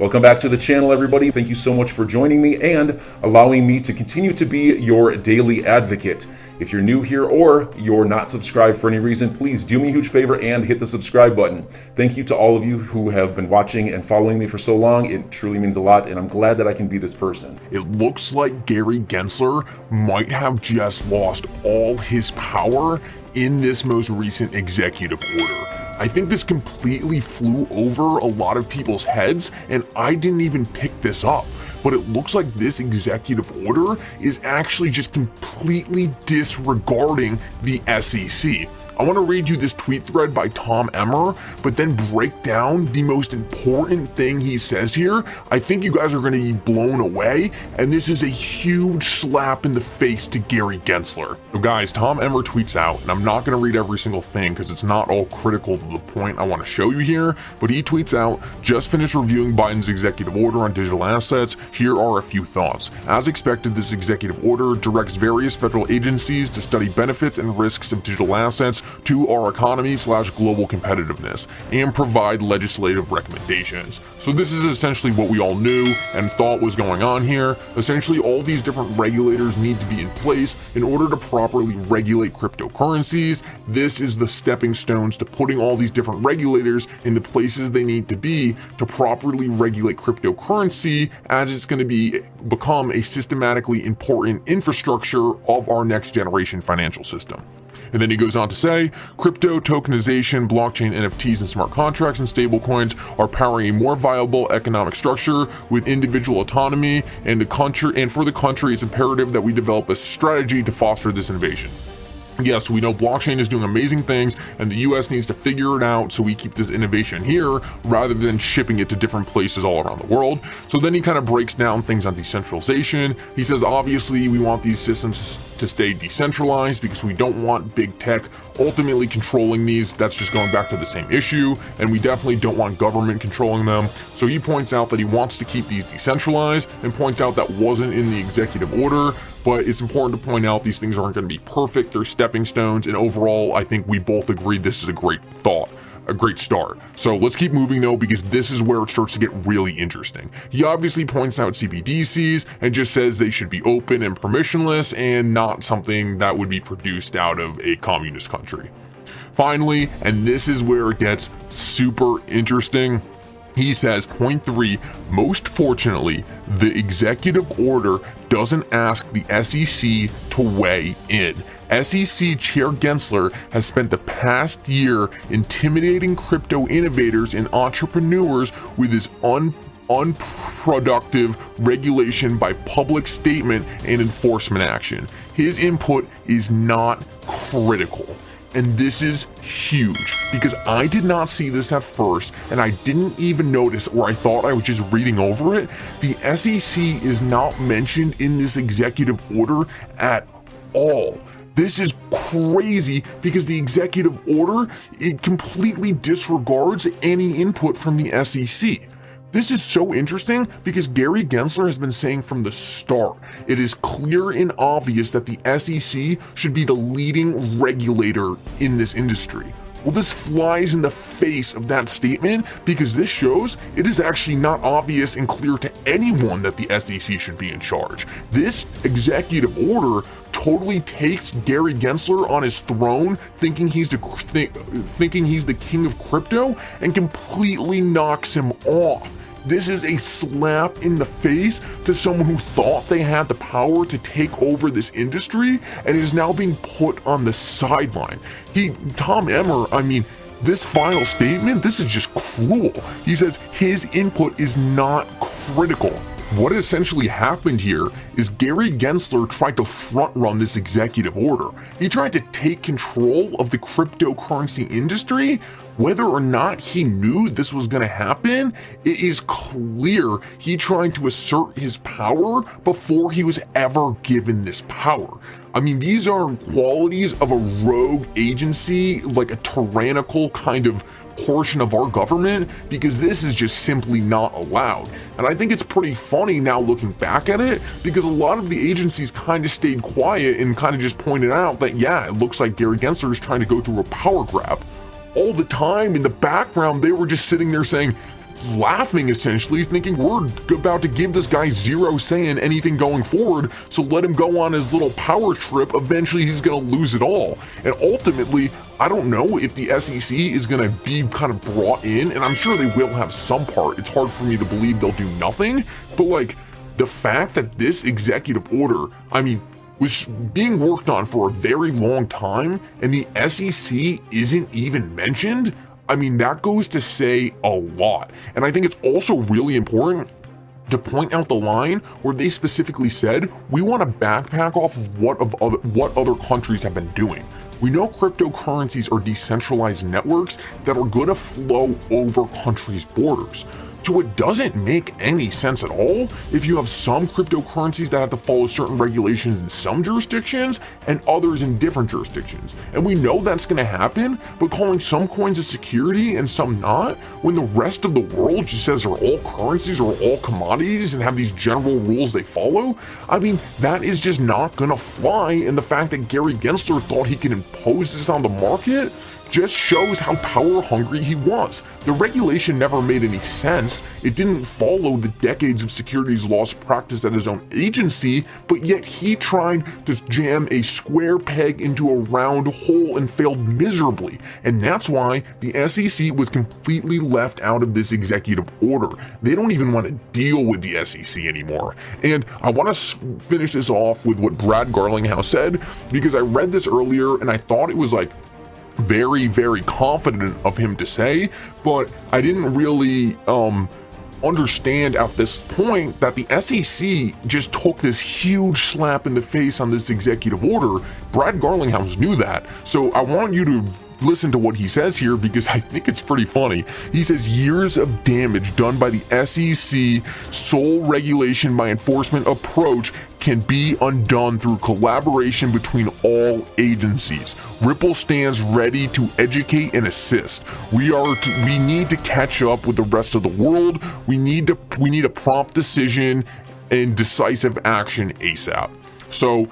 Welcome back to the channel, everybody. Thank you so much for joining me and allowing me to continue to be your daily advocate. If you're new here or you're not subscribed for any reason, please do me a huge favor and hit the subscribe button. Thank you to all of you who have been watching and following me for so long. It truly means a lot, and I'm glad that I can be this person. It looks like Gary Gensler might have just lost all his power in this most recent executive order. I think this completely flew over a lot of people's heads, and I didn't even pick this up. But it looks like this executive order is actually just completely disregarding the SEC. I want to read you this tweet thread by Tom Emmer, but then break down the most important thing he says here. I think you guys are going to be blown away, and this is a huge slap in the face to Gary Gensler. So guys, Tom Emmer tweets out, and I'm not going to read every single thing because it's not all critical to the point I want to show you here, but he tweets out, just finished reviewing Biden's executive order on digital assets. Here are a few thoughts. As expected, this executive order directs various federal agencies to study benefits and risks of digital assets to our economy/global competitiveness and provide legislative recommendations. So this is essentially what we all knew and thought was going on here. Essentially, all these different regulators need to be in place in order to properly regulate cryptocurrencies. This is the stepping stones to putting all these different regulators in the places they need to be to properly regulate cryptocurrency, as it's going to become a systematically important infrastructure of our next generation financial system. And then he goes on to say, crypto, tokenization, blockchain, NFTs, and smart contracts and stablecoins are powering a more viable economic structure with individual autonomy, and for the country, it's imperative that we develop a strategy to foster this innovation. Yes, we know blockchain is doing amazing things, and the US needs to figure it out so we keep this innovation here rather than shipping it to different places all around the world. So then he kind of breaks down things on decentralization. He says, obviously, we want these systems to stay decentralized because we don't want big tech ultimately controlling these. That's just going back to the same issue, and we definitely don't want government controlling them. So he points out that he wants to keep these decentralized and points out that wasn't in the executive order. But it's important to point out these things aren't going to be perfect. They're stepping stones. And overall, I think we both agree this is a great thought, a great start. So let's keep moving though, because this is where it starts to get really interesting. He obviously points out CBDCs and just says they should be open and permissionless and not something that would be produced out of a communist country. Finally, and this is where it gets super interesting, he says, point 3, most fortunately, the executive order doesn't ask the SEC to weigh in. SEC Chair Gensler has spent the past year intimidating crypto innovators and entrepreneurs with his unproductive regulation by public statement and enforcement action. His input is not critical. And this is huge because I did not see this at first, and I didn't even notice, or I thought I was just reading over it. The SEC is not mentioned in this executive order at all. This is crazy because the executive order, it completely disregards any input from the SEC. This is so interesting because Gary Gensler has been saying from the start, it is clear and obvious that the SEC should be the leading regulator in this industry. Well, this flies in the face of that statement because this shows it is actually not obvious and clear to anyone that the SEC should be in charge. This executive order totally takes Gary Gensler on his throne, thinking he's the king of crypto, and completely knocks him off. This is a slap in the face to someone who thought they had the power to take over this industry and is now being put on the sideline. Tom Emmer, this final statement, this is just cruel. He says his input is not critical. What essentially happened here is Gary Gensler tried to front run this executive order. He tried to take control of the cryptocurrency industry. Whether or not he knew this was going to happen, it is clear he tried to assert his power before he was ever given this power. These are qualities of a rogue agency, like a tyrannical kind of portion of our government, because this is just simply not allowed. And I think it's pretty funny now looking back at it, because a lot of the agencies kind of stayed quiet and kind of just pointed out that, yeah, it looks like Gary Gensler is trying to go through a power grab. All the time in the background, they were just sitting there saying, laughing essentially. He's thinking we're about to give this guy zero say in anything going forward, so let him go on his little power trip. Eventually he's going to lose it all. And ultimately, I don't know if the SEC is going to be kind of brought in, and I'm sure they will have some part. It's hard for me to believe they'll do nothing, but like the fact that this executive order, I mean, was being worked on for a very long time and the SEC isn't even mentioned, I mean, that goes to say a lot. And I think it's also really important to point out the line where they specifically said, we want to backpack off of what other countries have been doing. We know cryptocurrencies are decentralized networks that are going to flow over countries' borders. So it doesn't make any sense at all if you have some cryptocurrencies that have to follow certain regulations in some jurisdictions and others in different jurisdictions. And we know that's going to happen, but calling some coins a security and some not, when the rest of the world just says they're all currencies or all commodities and have these general rules they follow, I mean, that is just not going to fly. And the fact that Gary Gensler thought he could impose this on the market just shows how power hungry he was. The regulation never made any sense. It didn't follow the decades of securities laws practiced at his own agency, but yet he tried to jam a square peg into a round hole and failed miserably. And that's why the SEC was completely left out of this executive order. They don't even want to deal with the SEC anymore. And I want to finish this off with what Brad Garlinghouse said, because I read this earlier and I thought it was like very, very confident of him to say, but I didn't really understand at this point that the SEC just took this huge slap in the face on this executive order. Brad Garlinghouse knew that. So I want you to listen to what he says here, because I think it's pretty funny. He says years of damage done by the SEC sole regulation by enforcement approach can be undone through collaboration between all agencies. Ripple stands ready to educate and assist. We need to catch up with the rest of the world. We need a prompt decision and decisive action ASAP. So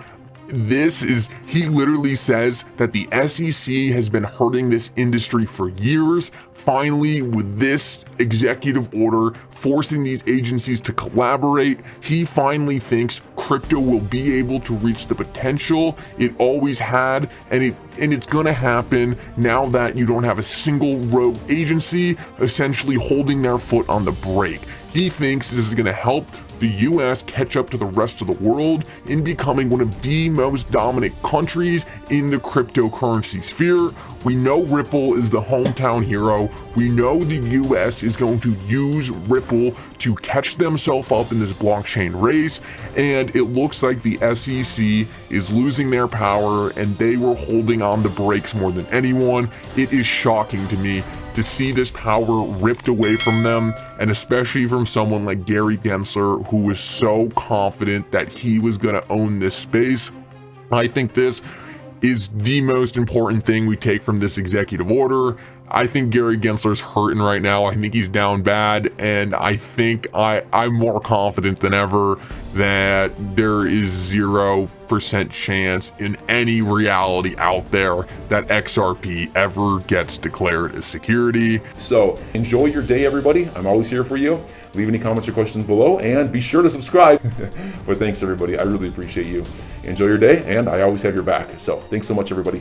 he literally says that the SEC has been hurting this industry for years. Finally, with this executive order forcing these agencies to collaborate, he finally thinks crypto will be able to reach the potential it always had, and it's gonna happen now that you don't have a single rogue agency essentially holding their foot on the brake. He thinks this is gonna help the US catch up to the rest of the world in becoming one of the most dominant countries in the cryptocurrency sphere. We know Ripple is the hometown hero. We know the US is going to use Ripple to catch themselves up in this blockchain race, and it looks like the SEC is losing their power and they were holding on the brakes more than anyone. It is shocking to me to see this power ripped away from them, and especially from someone like Gary Gensler, who was so confident that he was going to own this space. I think this is the most important thing we take from this executive order. I think Gary Gensler's hurting right now. I think he's down bad, and I think I'm more confident than ever that there is 0% chance in any reality out there that XRP ever gets declared a security. So enjoy your day, everybody. I'm always here for you. Leave any comments or questions below, and be sure to subscribe. But thanks, everybody. I really appreciate you. Enjoy your day, and I always have your back. So thanks so much, everybody.